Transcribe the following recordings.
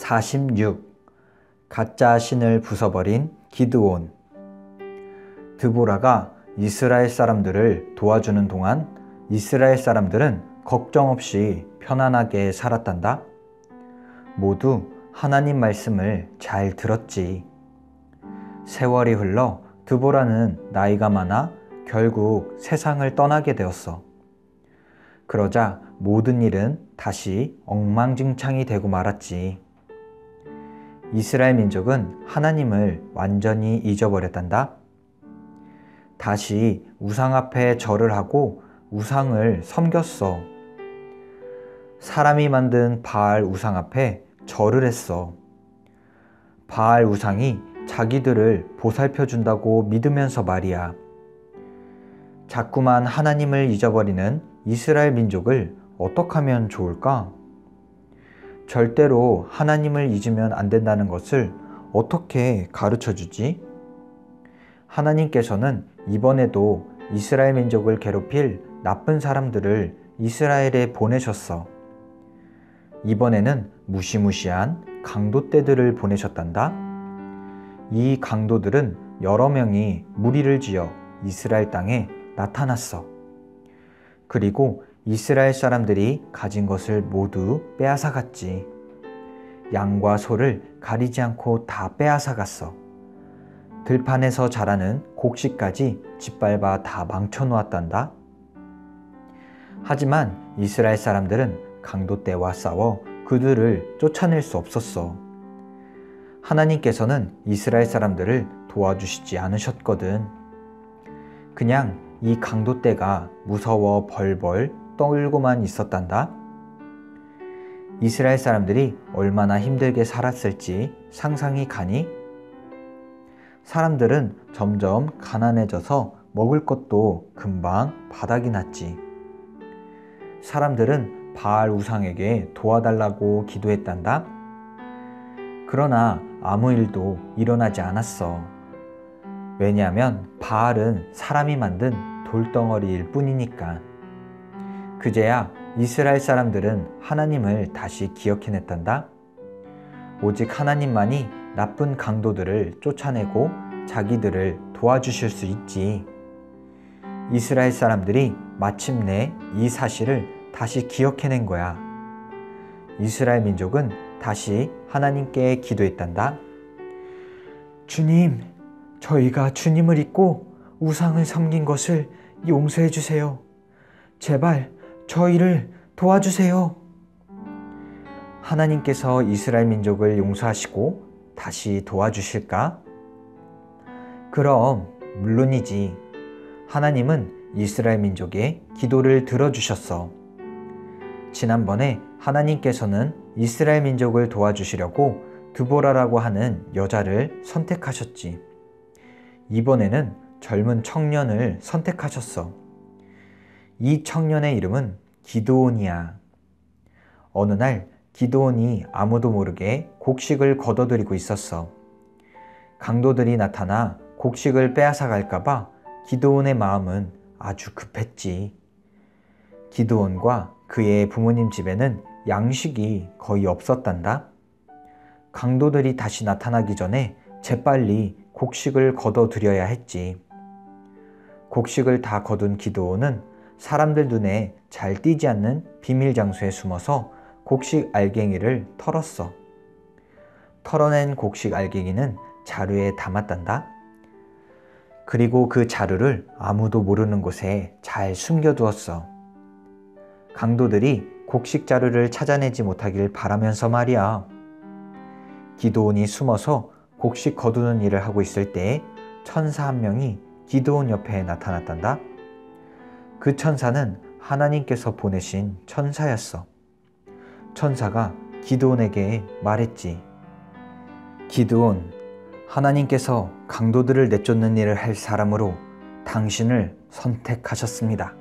46. 가짜 신을 부숴버린 기드온. 드보라가 이스라엘 사람들을 도와주는 동안 이스라엘 사람들은 걱정 없이 편안하게 살았단다. 모두 하나님 말씀을 잘 들었지. 세월이 흘러 드보라는 나이가 많아 결국 세상을 떠나게 되었어. 그러자 모든 일은 다시 엉망진창이 되고 말았지. 이스라엘 민족은 하나님을 완전히 잊어버렸단다. 다시 우상 앞에 절을 하고 우상을 섬겼어. 사람이 만든 바알 우상 앞에 절을 했어. 바알 우상이 자기들을 보살펴준다고 믿으면서 말이야. 자꾸만 하나님을 잊어버리는 이스라엘 민족을 어떻게 하면 좋을까? 절대로 하나님을 잊으면 안 된다는 것을 어떻게 가르쳐 주지? 하나님께서는 이번에도 이스라엘 민족을 괴롭힐 나쁜 사람들을 이스라엘에 보내셨어. 이번에는 무시무시한 강도떼들을 보내셨단다. 이 강도들은 여러 명이 무리를 지어 이스라엘 땅에 나타났어. 그리고 이스라엘 사람들이 가진 것을 모두 빼앗아갔지. 양과 소를 가리지 않고 다 빼앗아갔어. 들판에서 자라는 곡식까지 짓밟아 다 망쳐놓았단다. 하지만 이스라엘 사람들은 강도떼와 싸워 그들을 쫓아낼 수 없었어. 하나님께서는 이스라엘 사람들을 도와주시지 않으셨거든. 그냥 이 강도떼가 무서워 벌벌 떨고만 있었단다. 이스라엘 사람들이 얼마나 힘들게 살았을지 상상이 가니? 사람들은 점점 가난해져서 먹을 것도 금방 바닥이 났지. 사람들은 바알 우상에게 도와달라고 기도했단다. 그러나 아무 일도 일어나지 않았어. 왜냐하면 바알은 사람이 만든 돌덩어리일 뿐이니까. 그제야 이스라엘 사람들은 하나님을 다시 기억해냈단다. 오직 하나님만이 나쁜 강도들을 쫓아내고 자기들을 도와주실 수 있지. 이스라엘 사람들이 마침내 이 사실을 다시 기억해낸 거야. 이스라엘 민족은 다시 하나님께 기도했단다. 주님, 저희가 주님을 잊고 우상을 섬긴 것을 용서해 주세요. 제발 저희를 도와주세요. 하나님께서 이스라엘 민족을 용서하시고 다시 도와주실까? 그럼 물론이지. 하나님은 이스라엘 민족의 기도를 들어주셨어. 지난번에 하나님께서는 이스라엘 민족을 도와주시려고 드보라라고 하는 여자를 선택하셨지. 이번에는 젊은 청년을 선택하셨어. 이 청년의 이름은 기드온이야. 어느 날 기드온이 아무도 모르게 곡식을 걷어들이고 있었어. 강도들이 나타나 곡식을 빼앗아 갈까봐 기드온의 마음은 아주 급했지. 기드온과 그의 부모님 집에는 양식이 거의 없었단다. 강도들이 다시 나타나기 전에 재빨리 곡식을 걷어들여야 했지. 곡식을 다 거둔 기드온은 사람들 눈에 잘 띄지 않는 비밀 장소에 숨어서 곡식 알갱이를 털었어. 털어낸 곡식 알갱이는 자루에 담았단다. 그리고 그 자루를 아무도 모르는 곳에 잘 숨겨두었어. 강도들이 곡식 자루를 찾아내지 못하길 바라면서 말이야. 기드온이 숨어서 곡식 거두는 일을 하고 있을 때 천사 한 명이 기드온 옆에 나타났단다. 그 천사는 하나님께서 보내신 천사였어. 천사가 기드온에게 말했지. 기드온, 하나님께서 강도들을 내쫓는 일을 할 사람으로 당신을 선택하셨습니다.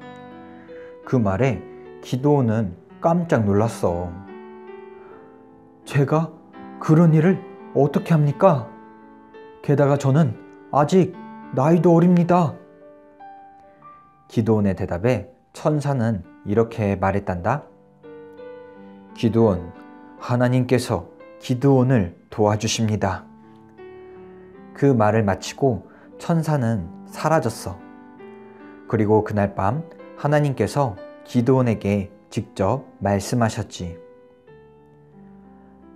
그 말에 기드온은 깜짝 놀랐어. 제가 그런 일을 어떻게 합니까? 게다가 저는 아직 나이도 어립니다. 기드온의 대답에 천사는 이렇게 말했단다. 기드온, 하나님께서 기드온을 도와주십니다. 그 말을 마치고 천사는 사라졌어. 그리고 그날 밤 하나님께서 기드온에게 직접 말씀하셨지.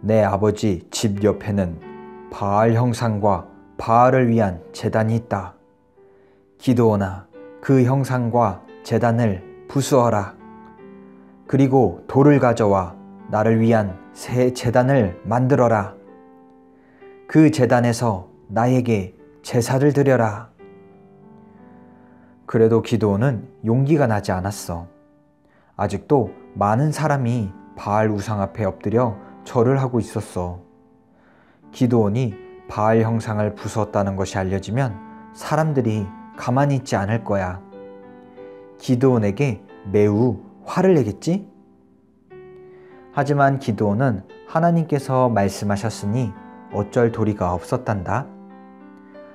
내 아버지 집 옆에는 바알 형상과 바알을 위한 제단이 있다. 기드온아, 그 형상과 제단을 부수어라. 그리고 돌을 가져와 나를 위한 새 제단을 만들어라. 그 제단에서 나에게 제사를 드려라. 그래도 기드온은 용기가 나지 않았어. 아직도 많은 사람이 바알 우상 앞에 엎드려 절을 하고 있었어. 기드온이 바알 형상을 부수었다는 것이 알려지면 사람들이 가만히 있지 않을 거야. 기드온에게 매우 화를 내겠지? 하지만 기드온은 하나님께서 말씀하셨으니 어쩔 도리가 없었단다.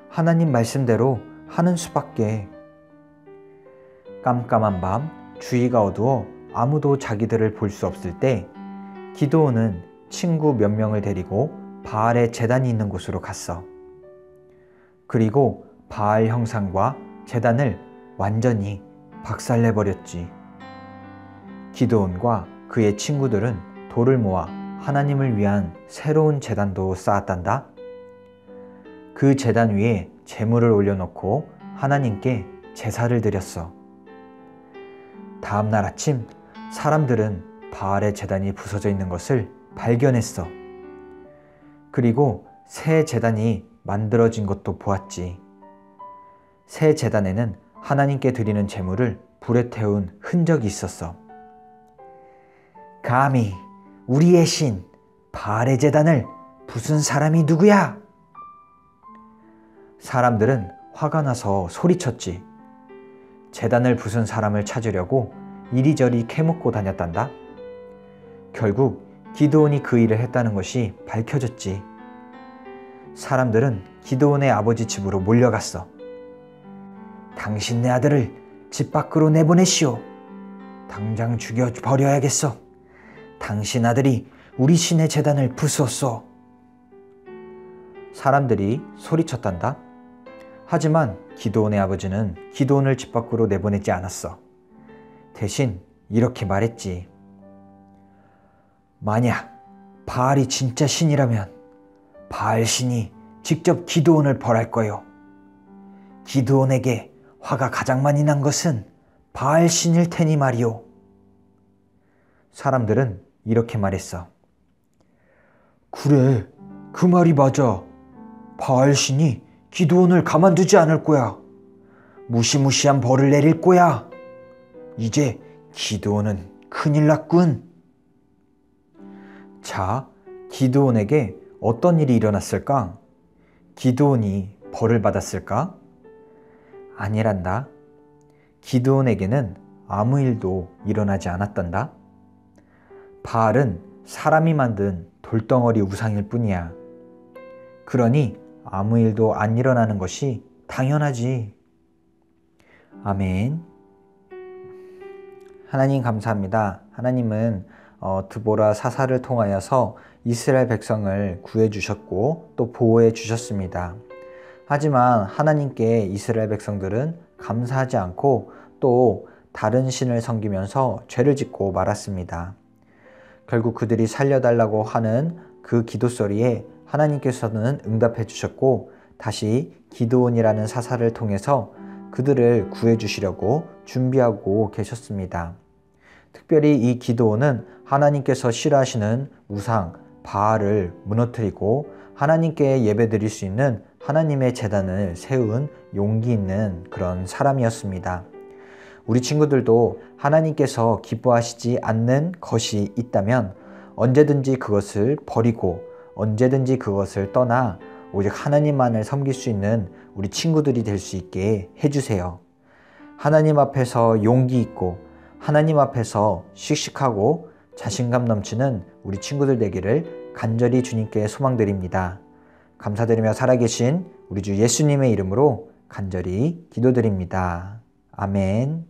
하나님 말씀대로 하는 수밖에. 깜깜한 밤, 주위가 어두워 아무도 자기들을 볼 수 없을 때 기드온은 친구 몇 명을 데리고 바알의 제단이 있는 곳으로 갔어. 그리고 바알 형상과 제단을 완전히 박살내버렸지. 기드온과 그의 친구들은 돌을 모아 하나님을 위한 새로운 제단도 쌓았단다. 그 제단 위에 제물을 올려놓고 하나님께 제사를 드렸어. 다음 날 아침 사람들은 바알의 제단이 부서져 있는 것을 발견했어. 그리고 새 제단이 만들어진 것도 보았지. 새 제단에는 하나님께 드리는 제물을 불에 태운 흔적이 있었어. 감히 우리의 신 바알의 제단을 부순 사람이 누구야? 사람들은 화가 나서 소리쳤지. 제단을 부순 사람을 찾으려고 이리저리 캐묻고 다녔단다. 결국 기드온이 그 일을 했다는 것이 밝혀졌지. 사람들은 기드온의 아버지 집으로 몰려갔어. 당신 내 아들을 집 밖으로 내보내시오. 당장 죽여버려야겠어. 당신 아들이 우리 신의 제단을 부수었소. 사람들이 소리쳤단다. 하지만 기드온의 아버지는 기드온을 집 밖으로 내보내지 않았어. 대신 이렇게 말했지. 만약 바알이 진짜 신이라면 바알 신이 직접 기드온을 벌할 거요. 기드온에게 화가 가장 많이 난 것은 바알 신일 테니 말이오. 사람들은 이렇게 말했어. 그래, 그 말이 맞아. 바알 신이 기드온을 가만두지 않을 거야. 무시무시한 벌을 내릴 거야. 이제 기드온은 큰일 났군. 자, 기드온에게 어떤 일이 일어났을까? 기드온이 벌을 받았을까? 아니란다. 기드온에게는 아무 일도 일어나지 않았단다. 바알은 사람이 만든 돌덩어리 우상일 뿐이야. 그러니 아무 일도 안 일어나는 것이 당연하지. 아멘. 하나님 감사합니다. 하나님은 드보라 사사를 통하여서 이스라엘 백성을 구해주셨고 또 보호해주셨습니다. 하지만 하나님께 이스라엘 백성들은 감사하지 않고 또 다른 신을 섬기면서 죄를 짓고 말았습니다. 결국 그들이 살려달라고 하는 그 기도 소리에 하나님께서는 응답해 주셨고 다시 기드온이라는 사사를 통해서 그들을 구해주시려고 준비하고 계셨습니다. 특별히 이 기드온은 하나님께서 싫어하시는 우상 바알을 무너뜨리고 하나님께 예배드릴 수 있는 하나님의 제단을 세운 용기 있는 그런 사람이었습니다. 우리 친구들도 하나님께서 기뻐하시지 않는 것이 있다면 언제든지 그것을 버리고 언제든지 그것을 떠나 오직 하나님만을 섬길 수 있는 우리 친구들이 될 수 있게 해주세요. 하나님 앞에서 용기 있고 하나님 앞에서 씩씩하고 자신감 넘치는 우리 친구들 되기를 간절히 주님께 소망드립니다. 감사드리며 살아계신 우리 주 예수님의 이름으로 간절히 기도드립니다. 아멘.